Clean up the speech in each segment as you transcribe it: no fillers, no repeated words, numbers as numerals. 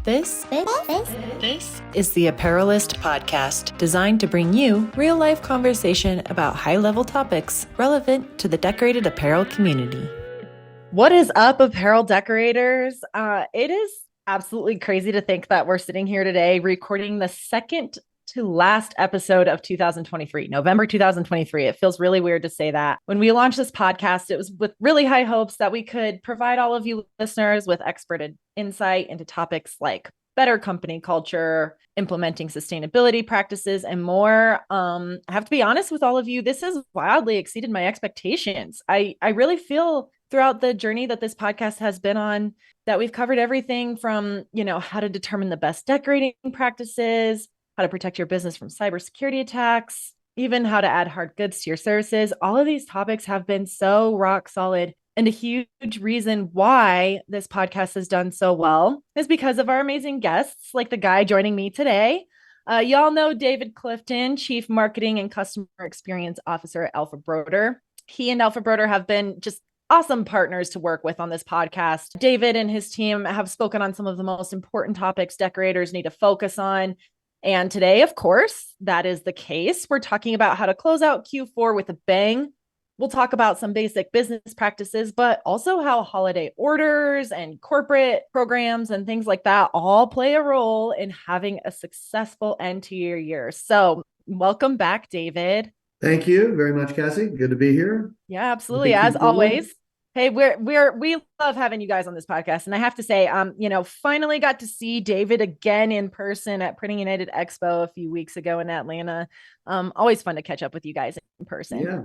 This is the Apparelist podcast, designed to bring you real-life conversation about high-level topics relevant to the decorated apparel community. What is up, apparel decorators? It is absolutely crazy to think that we're sitting here today recording the second to last episode of 2023, November 2023. It feels really weird to say that. When we launched this podcast, it was with really high hopes that we could provide all of you listeners with expert insight into topics like better company culture, implementing sustainability practices, and more. I have to be honest with all of you, this has wildly exceeded my expectations. I really feel throughout the journey that this podcast has been on that we've covered everything from, how to determine the best decorating practices, how to protect your business from cybersecurity attacks, even how to add hard goods to your services. All of these topics have been so rock solid. And a huge reason why this podcast has done so well is because of our amazing guests, like the guy joining me today. Y'all know David Clifton, Chief Marketing and Customer Experience Officer at alphabroder. He and alphabroder have been just awesome partners to work with on this podcast. David and his team have spoken on some of the most important topics decorators need to focus on. And today, of course, that is the case. We're talking about how to close out Q4 with a bang. We'll talk about some basic business practices, but also how holiday orders and corporate programs and things like that all play a role in having a successful end to your year. So welcome back, David. Thank you very much, Cassie. Good to be here. Yeah, absolutely. As always. Hey, we love having you guys on this podcast. And I have to say, finally got to see David again in person at Printing United Expo a few weeks ago in Atlanta. Always fun to catch up with you guys in person. Yeah,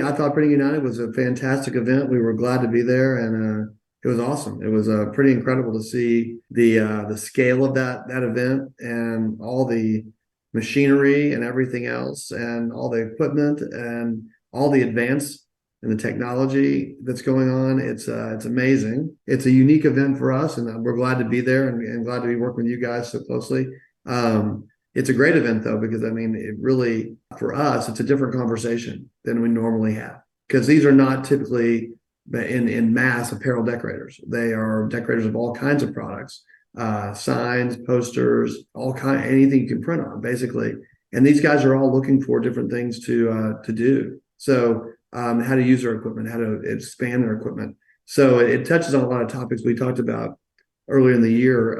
I thought Printing United was a fantastic event. We were glad to be there, and it was awesome. It was pretty incredible to see the scale of that event and all the machinery and everything else and all the equipment and all the advance and the technology that's going on. It's amazing. It's a unique event for us, and we're glad to be there and glad to be working with you guys so closely. It's a great event though, because it really, for us, it's a different conversation than we normally have, because these are not typically in mass apparel decorators. They are decorators of all kinds of products, signs, posters, anything you can print on, basically. And these guys are all looking for different things to do. So how to use their equipment, how to expand their equipment. So it touches on a lot of topics we talked about earlier in the year,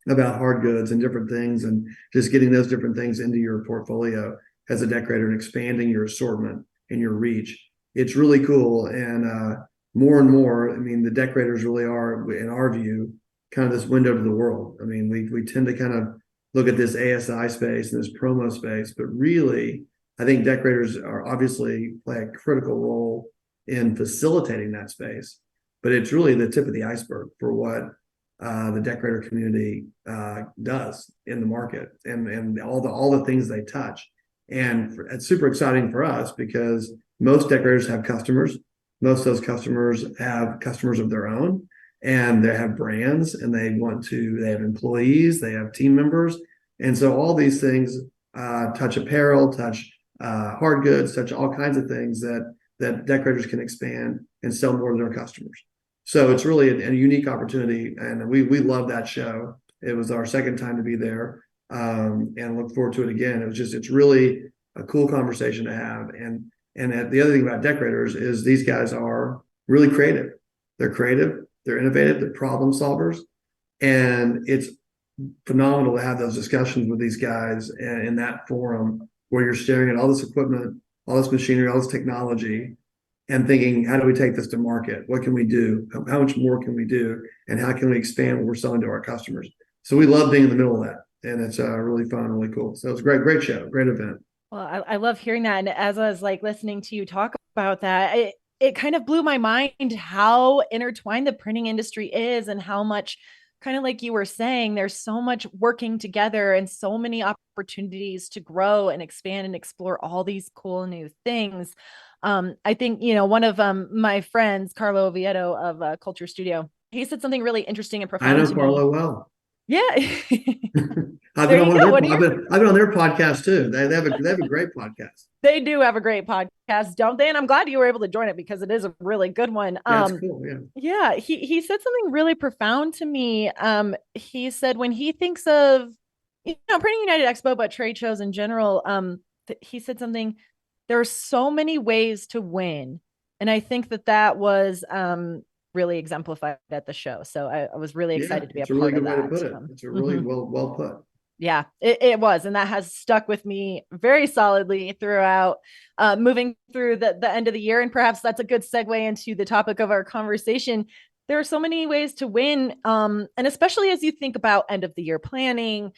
about hard goods and different things, and just getting those different things into your portfolio as a decorator and expanding your assortment and your reach. It's really cool. And more and more, the decorators really are, in our view, kind of this window to the world. We tend to kind of look at this ASI space and this promo space, but really, I think decorators are obviously play a critical role in facilitating that space, but it's really the tip of the iceberg for what the decorator community does in the market and all the things they touch. And it's super exciting for us because most decorators have customers. Most of those customers have customers of their own, and they have brands, and they have employees, they have team members. And so all these things touch apparel, touch hard goods, touch all kinds of things that decorators can expand and sell more to their customers. So it's really a unique opportunity, and we love that show. It was our second time to be there, and look forward to it again. It's really a cool conversation to have. And the other thing about decorators is these guys are really creative. They're creative, they're innovative, they're problem solvers, and it's phenomenal to have those discussions with these guys in that forum, where you're staring at all this equipment, all this machinery, all this technology, and thinking, how do we take this to market? What can we do? How much more can we do? And how can we expand what we're selling to our customers? So we love being in the middle of that. And it's really fun, really cool. So it's a great show, great event. Well, I love hearing that. And as I was listening to you talk about that, it kind of blew my mind how intertwined the printing industry is, and how much, kind of like you were saying, there's so much working together and so many opportunities to grow and expand and explore all these cool new things. I think, one of my friends, Carlo Oviedo of Culture Studio, he said something really interesting and profound. I know Carlo well. Yeah. I've There been on you one go. of their, I've been on their podcast too. They have a great podcast. They do have a great podcast, don't they? And I'm glad you were able to join it because it is a really good one. Yeah, it's cool. Yeah. Yeah, he said something really profound to me. He said when he thinks of, Printing United Expo, but trade shows in general, he said something, there are so many ways to win. And I think that was really exemplified at the show. So I was really excited to be a really part good of way that. to put it. It's a really well put. Yeah, it was. And that has stuck with me very solidly throughout moving through the end of the year. And perhaps that's a good segue into the topic of our conversation. There are so many ways to win. And especially as you think about end of the year planning,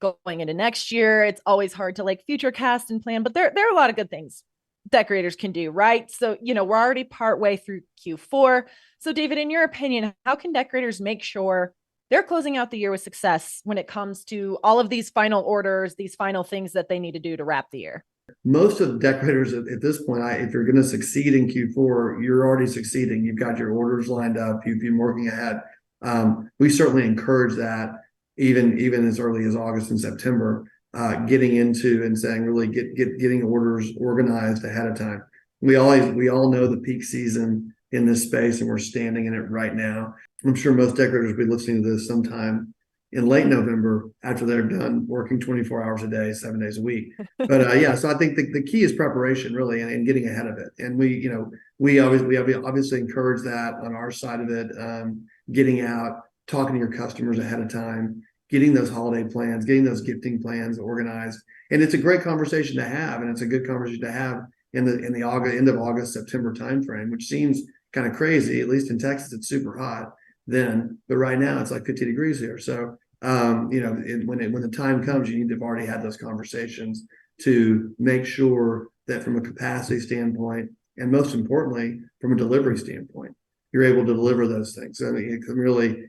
going into next year, it's always hard to like future cast and plan, but there are a lot of good things decorators can do, right? So, we're already partway through Q4. So David, in your opinion, how can decorators make sure they're closing out the year with success when it comes to all of these final orders, these final things that they need to do to wrap the year? Most of the decorators at this point, if you're going to succeed in Q4, you're already succeeding. You've got your orders lined up. You've been working ahead. We certainly encourage that even as early as August and September, getting into and saying really getting orders organized ahead of time. We all know the peak season in this space, and we're standing in it right now. I'm sure most decorators will be listening to this sometime in late November after they're done working 24 hours a day, 7 days a week. But so I think the key is preparation really and getting ahead of it. And we obviously encourage that on our side of it, getting out, talking to your customers ahead of time, getting those holiday plans, getting those gifting plans organized. And it's a great conversation to have. And it's a good conversation to have in the August, end of August, September timeframe, which seems kind of crazy. At least in Texas, it's super hot then, but right now it's like 50 degrees here. So, when the time comes, you need to have already had those conversations to make sure that from a capacity standpoint, and most importantly, from a delivery standpoint, you're able to deliver those things. So really,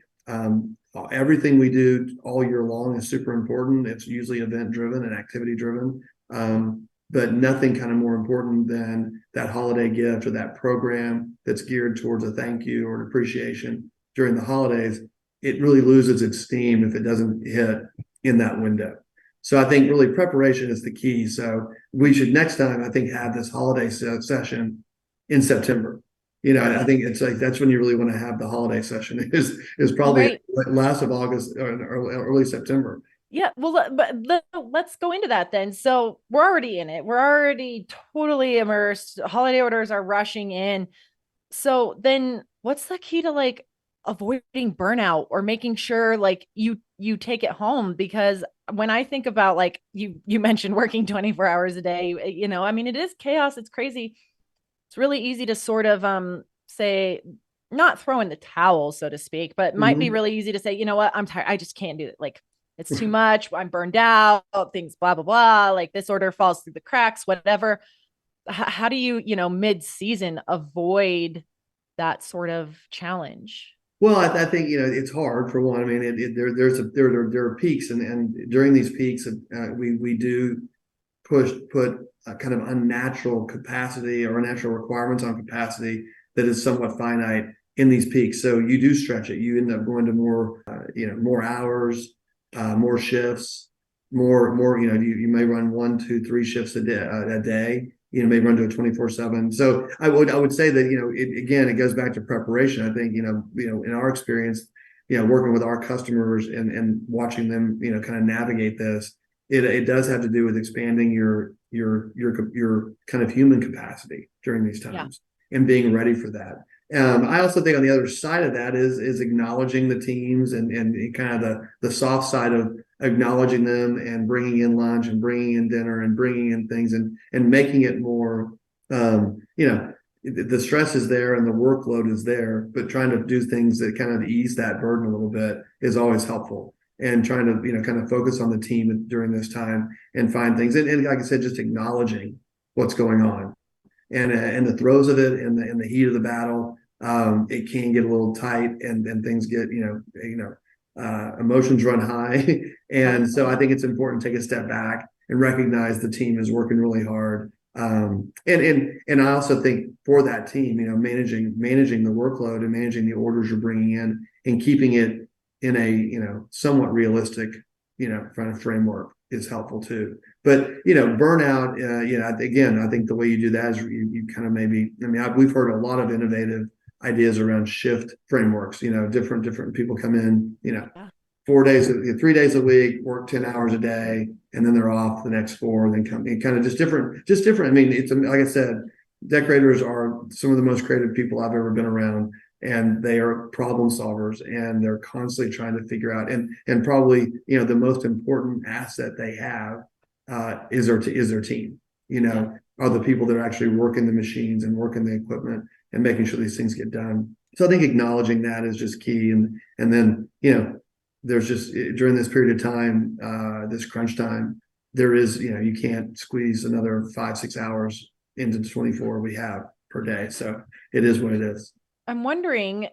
everything we do all year long is super important. It's usually event driven and activity driven. But nothing kind of more important than that holiday gift or that program that's geared towards a thank you or an appreciation during the holidays. It really loses its steam if it doesn't hit in that window. So I think really preparation is the key. So we should next time, I think, have this holiday session in September. I think it's like that's when you really want to have the holiday session is probably last of August or early September. Yeah, well, but let's go into that then. So we're already in it. We're already totally immersed. Holiday orders are rushing in. So then what's the key to like avoiding burnout or making sure like you take it home? Because when I think about like you mentioned working 24 hours a day, it is chaos. It's crazy. It's really easy to sort of say, not throw in the towel, so to speak, but it might be really easy to say, you know what, I'm tired. I just can't do it. Like, it's too much. I'm burned out, things, blah, blah, blah. Like this order falls through the cracks, whatever. How do you, mid-season avoid that sort of challenge? Well, I think, it's hard for one. I mean, there are peaks and during these peaks, we do put a kind of unnatural capacity or unnatural requirements on capacity that is somewhat finite in these peaks. So you do stretch it. You end up going to more hours, more shifts, more. You may run 1, 2, 3 shifts a day. May run to a 24/7. So I would say that it goes back to preparation. I think in our experience, working with our customers and watching them kind of navigate this, it does have to do with expanding your kind of human capacity during these times and being ready for that. I also think on the other side of that is acknowledging the teams and kind of the soft side of acknowledging them and bringing in lunch and bringing in dinner and bringing in things and making it more, the stress is there and the workload is there, but trying to do things that kind of ease that burden a little bit is always helpful. And trying to, kind of focus on the team during this time and find things. And like I said, just acknowledging what's going on and the throes of it and the heat of the battle. It can get a little tight and things get, emotions run high. And so I think it's important to take a step back and recognize the team is working really hard. And I also think for that team, managing the workload and managing the orders you're bringing in and keeping it in a, somewhat realistic kind of framework is helpful too. But, burnout, again, I think the way you do that is you kind of we've heard a lot of innovative ideas around shift frameworks, different people come in, Yeah. 3 days a week, work 10 hours a day, and then they're off the next 4, then come in, kind of just different. I mean, it's like I said, decorators are some of the most creative people I've ever been around, and they are problem solvers, and they're constantly trying to figure out, and probably, the most important asset they have is their team, are the people that are actually working the machines and working the equipment and making sure these things get done. So I think acknowledging that is just key. And then, there's just, during this period of time, this crunch time, there is, you can't squeeze another 5-6 hours into the 24 we have per day. So it is what it is. I'm wondering,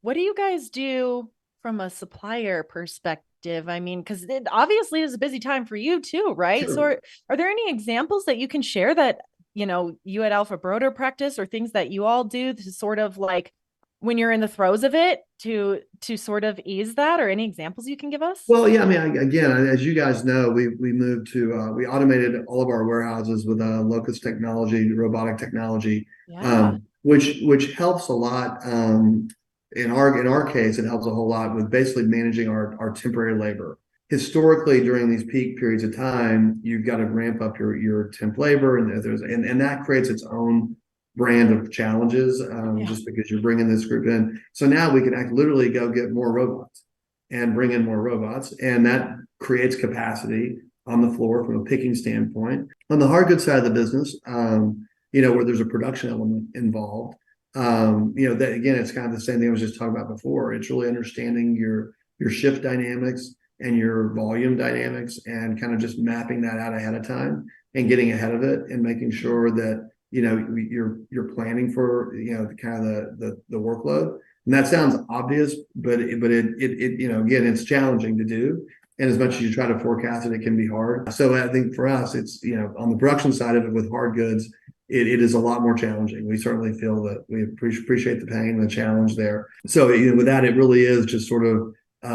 what do you guys do from a supplier perspective? I mean, because it obviously is a busy time for you too, right? Sure. So are there any examples that you can share that, you at alphabroder practice, or things that you all do to sort of like when you're in the throes of it to sort of ease that, or any examples you can give us? Well, yeah, I mean, again, as you guys know, we moved to we automated all of our warehouses with Locust technology, robotic technology, Yeah. which helps a lot. In our case, it helps a whole lot with basically managing our temporary labor. Historically, during these peak periods of time, you've got to ramp up your temp labor, and that creates its own brand of challenges, just because you're bringing this group in. So now we can literally go get more robots and bring in more robots, and that creates capacity on the floor from a picking standpoint. On the hard goods side of the business, where there's a production element involved, that again, it's kind of the same thing I was just talking about before. It's really understanding your shift dynamics and your volume dynamics, and kind of just mapping that out ahead of time and getting ahead of it, and making sure that you're planning for kind of the workload. And that sounds obvious, but it again, it's challenging to do. And as much as you try to forecast it, it can be hard. So I think for us, it's on the production side of it with hard goods, it is a lot more challenging. We certainly feel that we appreciate the pain and the challenge there. So with that, it really is just sort of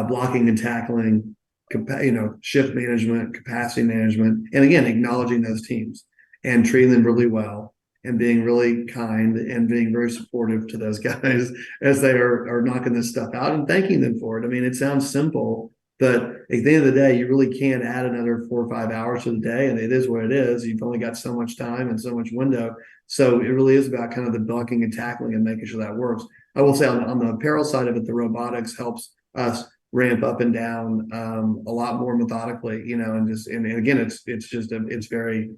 blocking and tackling, shift management, capacity management, and again, acknowledging those teams and treating them really well, and being really kind and being very supportive to those guys as they are knocking this stuff out, and thanking them for it. I mean, it sounds simple, but at the end of the day, you really can't add another 4 or 5 hours to the day, and it is what it is. You've only got so much time and so much window. So it really is about kind of the blocking and tackling and making sure that works. I will say on the apparel side of it, the robotics helps us ramp up and down a lot more methodically, and again, it's very,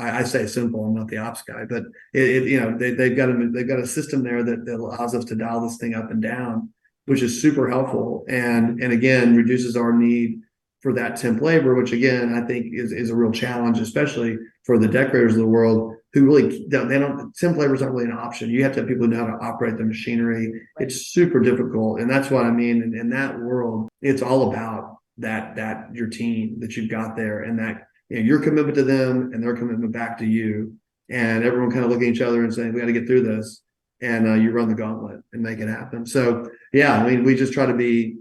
I say simple. I'm not the ops guy, but they've got a system there that allows us to dial this thing up and down, which is super helpful, and again reduces our need for that temp labor, which again I think is a real challenge, especially for the decorators of the world who really temp labor is not really an option. You have to have people who know how to operate the machinery. Right. It's super difficult, and that's what I mean. In that world, it's all about that your team that you've got there, and that your commitment to them and their commitment back to you, and everyone kind of looking at each other and saying, we got to get through this. And you run the gauntlet and make it happen. So yeah, I mean, we just try to be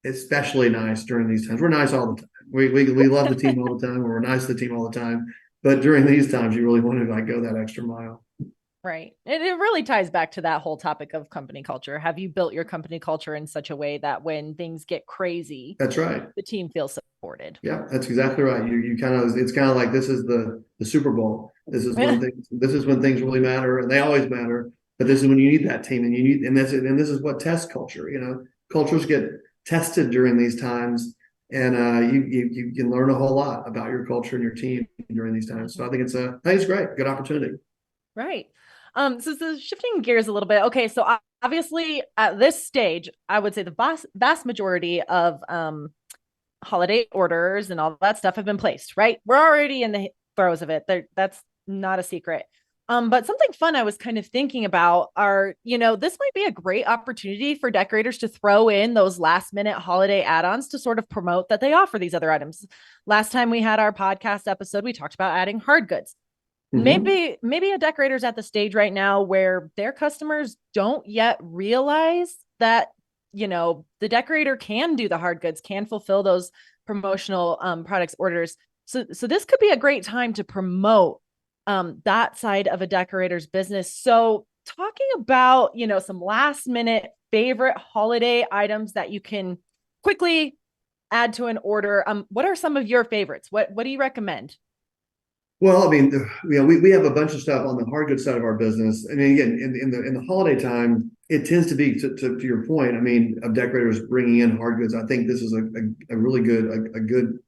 especially nice during these times. We're nice all the time. We love the team all the time. We're nice to the team all the time. But during these times, you really want to go that extra mile. Right. And it really ties back to that whole topic of company culture. Have you built your company culture in such a way that when things get crazy, that's right, the team feels supported? Yeah, that's exactly right. You kind of, it's kind of like, this is the Super Bowl. This is when things really matter, and they always matter. But this is when you need that team, and this is what tests culture. Cultures get tested during these times, and you can learn a whole lot about your culture and your team during these times. So I think it's great, good opportunity. Right. So shifting gears a little bit. Okay, so obviously at this stage, I would say the vast majority of holiday orders and all that stuff have been placed. Right, we're already in the throes of it. That's not a secret. But something fun I was kind of thinking about this might be a great opportunity for decorators to throw in those last minute holiday add-ons to sort of promote that they offer these other items. Last time we had our podcast episode, we talked about adding hard goods. Mm-hmm. Maybe a decorator's at the stage right now where their customers don't yet realize that, the decorator can do the hard goods, can fulfill those promotional products orders. So this could be a great time to promote that side of a decorator's business. So talking about, some last minute favorite holiday items that you can quickly add to an order. What are some of your favorites? What do you recommend? Well, I mean, we have a bunch of stuff on the hard goods side of our business. I mean, again, in the holiday time, it tends to be to your point. I mean, of decorators bringing in hard goods. I think this is a really good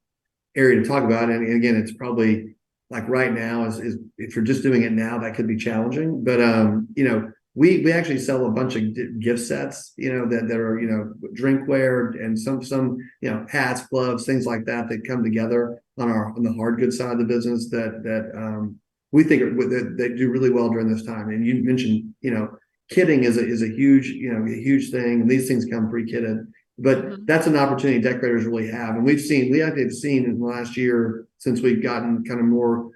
area to talk about. And again, it's probably like right now is if you're just doing it now, that could be challenging. But we actually sell a bunch of gift sets, that are, drinkware and some hats, gloves, things like that come together on the hard goods side of the business that we think they do really well during this time. And you mentioned, kitting is a huge thing, and these things come pre-kitted. But that's an opportunity decorators really have. And we actually have seen in the last year, since we've gotten kind of more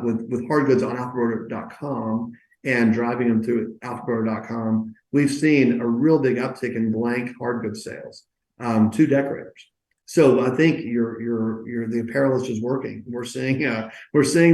with hard goods on alphabroder.com and driving them through alphabroder.com, we've seen a real big uptick in blank hard goods sales to decorators. So I think the apparel is just working. We're seeing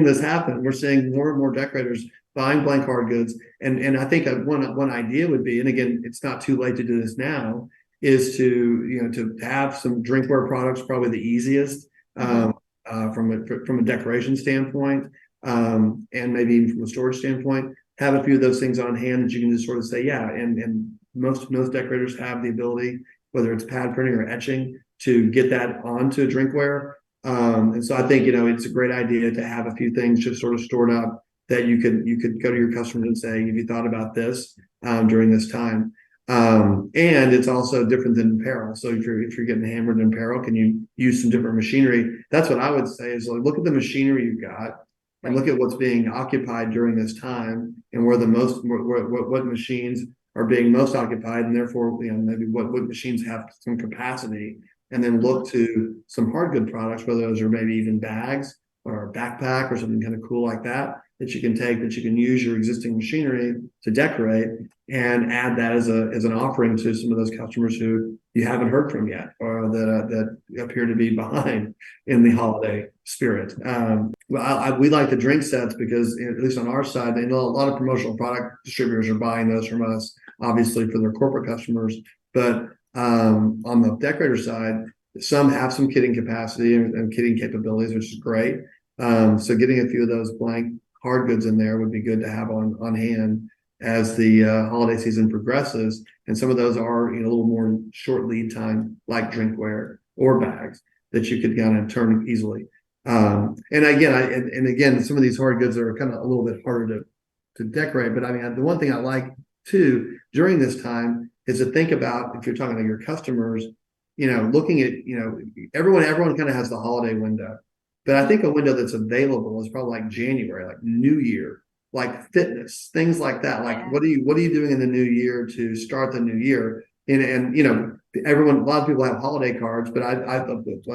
this happen. We're seeing more and more decorators buying blank hard goods. And I think one idea would be, and again, it's not too late to do this now, is to have some drinkware products, probably the easiest from a decoration standpoint, and maybe even from a storage standpoint. Have a few of those things on hand that you can just sort of say, yeah. And most decorators have the ability, whether it's pad printing or etching, to get that onto a drinkware. And so I think it's a great idea to have a few things just sort of stored up that you could go to your customers and say, have you thought about this during this time? And it's also different than apparel. So if you're getting hammered in apparel, can you use some different machinery? That's what I would say is look at the machinery you've got and look at what's being occupied during this time and what machines are being most occupied, and therefore maybe what machines have some capacity, and then look to some hard good products, whether those are maybe even bags or a backpack or something kind of cool like that you can take, that you can use your existing machinery to decorate and add that as an offering to some of those customers who you haven't heard from yet, or that appear to be behind in the holiday spirit. We like the drink sets because, at least on our side, a lot of promotional product distributors are buying those from us, obviously for their corporate customers. But on the decorator side, some have some kitting capacity and kitting capabilities, which is great. So getting a few of those blank hard goods in there would be good to have on hand as the holiday season progresses. And some of those are a little more short lead time, like drinkware or bags that you could kind of turn easily. And again, some of these hard goods are kind of a little bit harder to decorate. But I mean, the one thing I like too during this time is to think about, if you're talking to your customers, looking at everyone kind of has the holiday window. But I think a window that's available is probably like January, like New Year, like fitness, things like that. Like, what are you doing in the new year to start the new year? And a lot of people have holiday cards, but I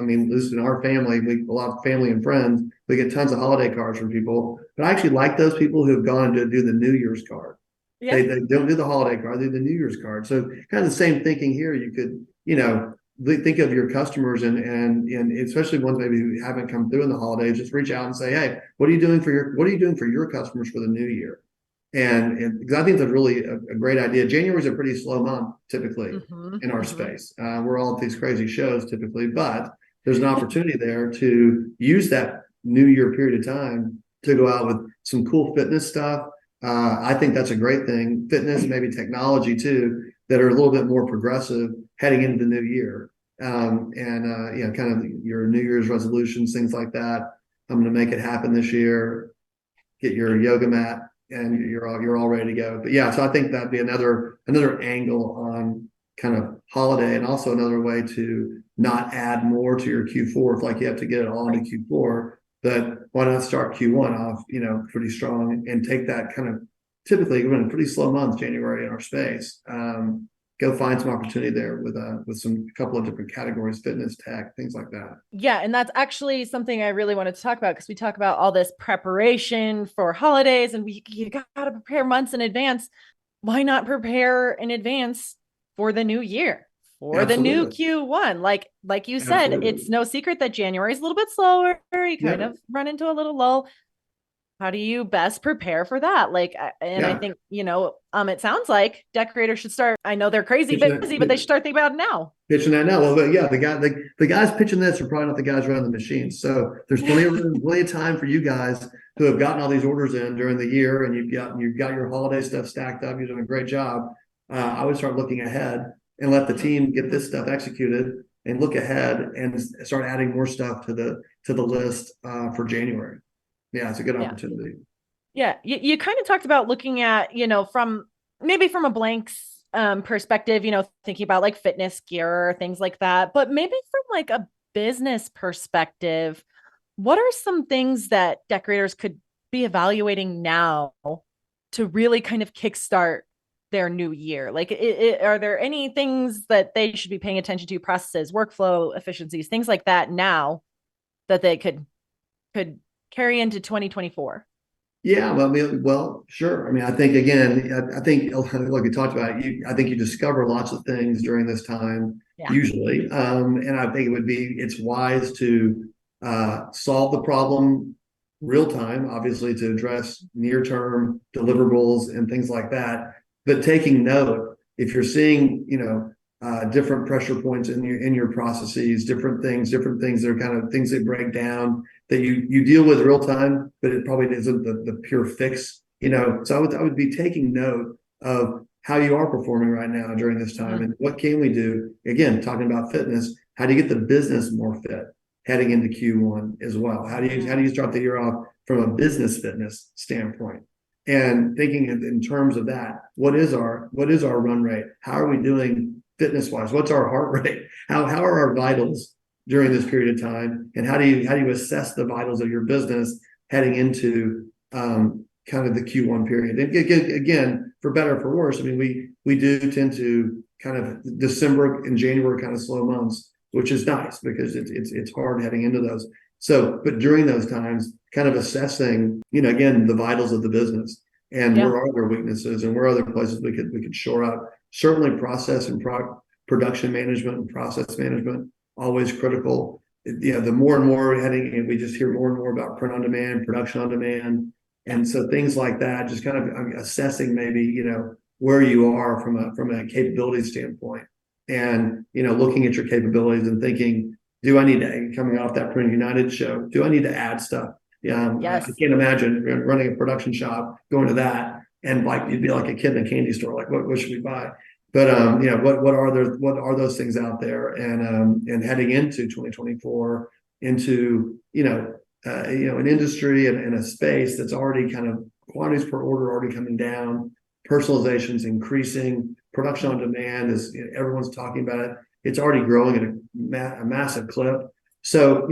mean, at least in our family, a lot of family and friends, we get tons of holiday cards from people. But I actually like those people who have gone to do the New Year's card. Yeah. They don't do the holiday card, they do the New Year's card. So kind of the same thinking here. You could, think of your customers and especially ones maybe who haven't come through in the holidays, just reach out and say, hey, what are you doing for your customers for the new year? And because I think that's really a great idea. January is a pretty slow month typically in our space. We're all at these crazy shows typically, but there's an opportunity there to use that new year period of time to go out with some cool fitness stuff. I think that's a great thing. Fitness, maybe technology too, that are a little bit more progressive heading into the new year. Kind of your New Year's resolutions, things like that. I'm going to make it happen this year. Get your yoga mat, and you're all ready to go. But yeah, so I think that'd be another angle on kind of holiday, and also another way to not add more to your Q4 if you have to get it all into Q4. But why not start Q1 off, pretty strong, and take that kind of, typically we're in a pretty slow month, January, in our space. Go find some opportunity there with some couple of different categories, fitness, tech, things like that. Yeah. And that's actually something I really wanted to talk about, because we talk about all this preparation for holidays and you got to prepare months in advance. Why not prepare in advance for the new year, for the new Absolutely. Q1. Like you said, Absolutely. it's no secret that January is a little bit slower. You kind Yeah. of run into a little lull. How do you best prepare for that? And I Yeah. think, it sounds like decorators should start. I know they're crazy busy, but they should start thinking about it now. Pitching that now. Well, but yeah, the guys pitching this are probably not the guys running the machines. So there's plenty of room, plenty of time for you guys who have gotten all these orders in during the year, and you've got your holiday stuff stacked up. You're doing a great job. I would start looking ahead and let the team get this stuff executed and look ahead and start adding more stuff to the list for January. Yeah, it's a good Yeah. opportunity. Yeah. You kind of talked about looking at, from a blank perspective, thinking about like fitness gear or things like that, but maybe from like a business perspective, what are some things that decorators could be evaluating now to really kind of kickstart their new year? Like, are there any things that they should be paying attention to, processes, workflow efficiencies, things like that now that they could carry into 2024? Yeah, well, I mean, well, sure. I mean, I think again, I think like we talked about, I think you discover lots of things during this time, Yeah. usually, and I think it's wise to solve the problem real time, obviously, to address near term deliverables and things like that. But taking note, if you're seeing, different pressure points in your processes, different things that are kind of things that break down that you deal with real time, but it probably isn't the pure fix. So I would be taking note of how you are performing right now during this time, Mm-hmm. and what can we do. Again, talking about fitness, how do you get the business more fit heading into Q1 as well? How do you start the year off from a business fitness standpoint? And thinking in terms of that, what is our run rate? How are we doing fitness wise? What's our heart rate? How are our vitals during this period of time, and how do you assess the vitals of your business heading into kind of the Q1 period? And again, for better or for worse, I mean, we do tend to kind of December and January kind of slow months, which is nice because it's hard heading into those. So, but during those times, kind of assessing, again, the vitals of the business and Yeah. where are their weaknesses and where are other places we could shore up. Certainly, process and production management and process management always critical. The more and more heading, and we just hear more and more about print on demand, production on demand, and so things like that. Just kind of assessing maybe where you are from a capability standpoint, and looking at your capabilities and thinking, do I need to, coming off that Print United show, do I need to add stuff? I Yes. can't imagine running a production shop, going to that, and like you'd be like a kid in a candy store, like what should we buy? But what are those things out there, and heading into 2024, into an industry and a space that's already kind of quantities per order already coming down, personalization's increasing, production on demand is, everyone's talking about it. It's already growing at a massive clip. So,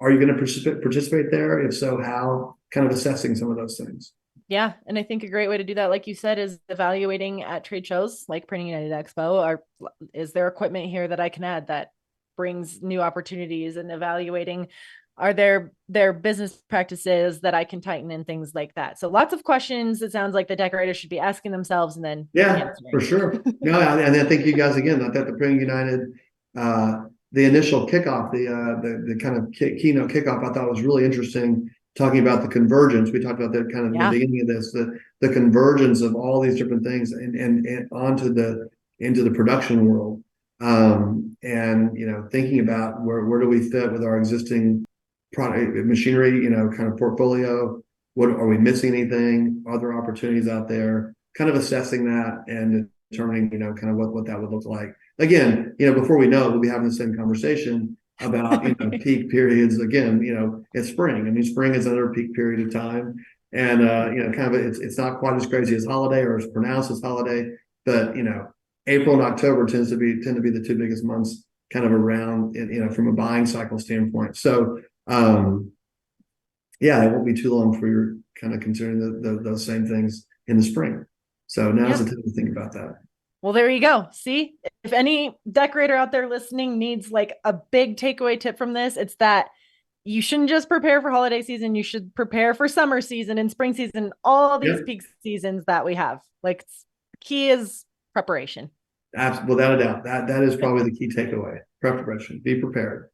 are you going to participate there? If so, how? Kind of assessing some of those things. Yeah. And I think a great way to do that, like you said, is evaluating at trade shows like Printing United Expo. Is there equipment here that I can add that brings new opportunities, and evaluating, are there business practices that I can tighten and things like that. So lots of questions. It sounds like the decorators should be asking themselves and then Yeah, answering. for sure. No, and I think you guys, again, I thought the Printing United, the initial kickoff, the kind of keynote kickoff, I thought was really interesting. Talking about the convergence, we talked about that kind of in the beginning of this, the convergence of all these different things and onto into the production world, and thinking about where do we fit with our existing product machinery, kind of portfolio. What are we missing? Anything? Are there opportunities out there? Kind of assessing that and determining, kind of what that would look like. Again, before we know it, we'll be having the same conversation about, peak periods. Again, it's spring. I mean, spring is another peak period of time. And, kind of, it's not quite as crazy as holiday or as pronounced as holiday, but, April and October tend to be the two biggest months kind of around, from a buying cycle standpoint. So, yeah, it won't be too long for you're kind of considering those same things in the spring. So now's the time to think about that. Well, there you go. See, if any decorator out there listening needs like a big takeaway tip from this, it's that you shouldn't just prepare for holiday season. You should prepare for summer season and spring season, all these peak seasons that we have. Like, key is preparation. Without a doubt, that is probably the key takeaway. Preparation, be prepared.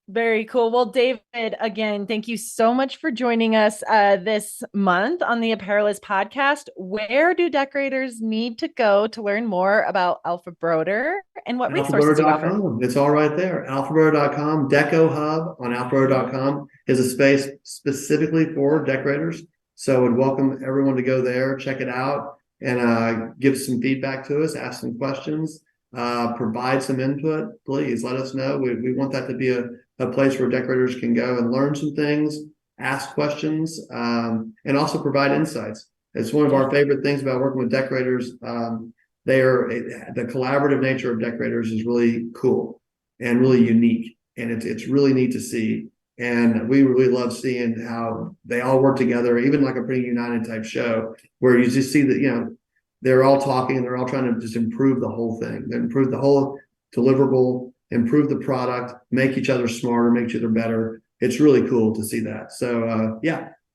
Very cool. Well, David, again, thank you so much for joining us this month on the Apparelist podcast. Where do decorators need to go to learn more about alphabroder, and what resources do you offer? Alphabroder.com. It's all right there. Alphabroder.com. Deco Hub on alphabroder.com is a space specifically for decorators. So I would welcome everyone to go there, check it out, and give some feedback to us, ask some questions, provide some input. Please let us know. We want that to be a place where decorators can go and learn some things, ask questions, and also provide insights. It's one of our favorite things about working with decorators. The collaborative nature of decorators is really cool and really unique, and it's really neat to see. And we really love seeing how they all work together, even like a Pretty United type show, where you just see that they're all talking and they're all trying to just improve the whole thing, improve the whole deliverable, improve the product, make each other smarter, make each other better. It's really cool to see that. So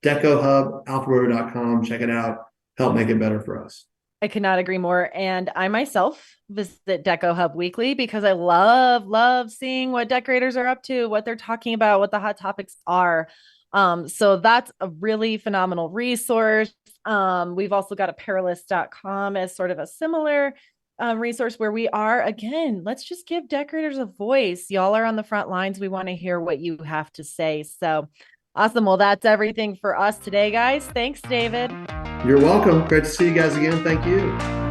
Deco Hub, alphabroder.com, check it out, help make it better for us. I could not agree more. And I myself visit Deco Hub weekly because I love seeing what decorators are up to, what they're talking about, what the hot topics are. So that's a really phenomenal resource. We've also got apparelist.com as sort of a similar resource where we are, again, let's just give decorators a voice. Y'all are on the front lines. We want to hear what you have to say. So awesome. Well, that's everything for us today, guys. Thanks, David. You're welcome. Great to see you guys again. Thank you.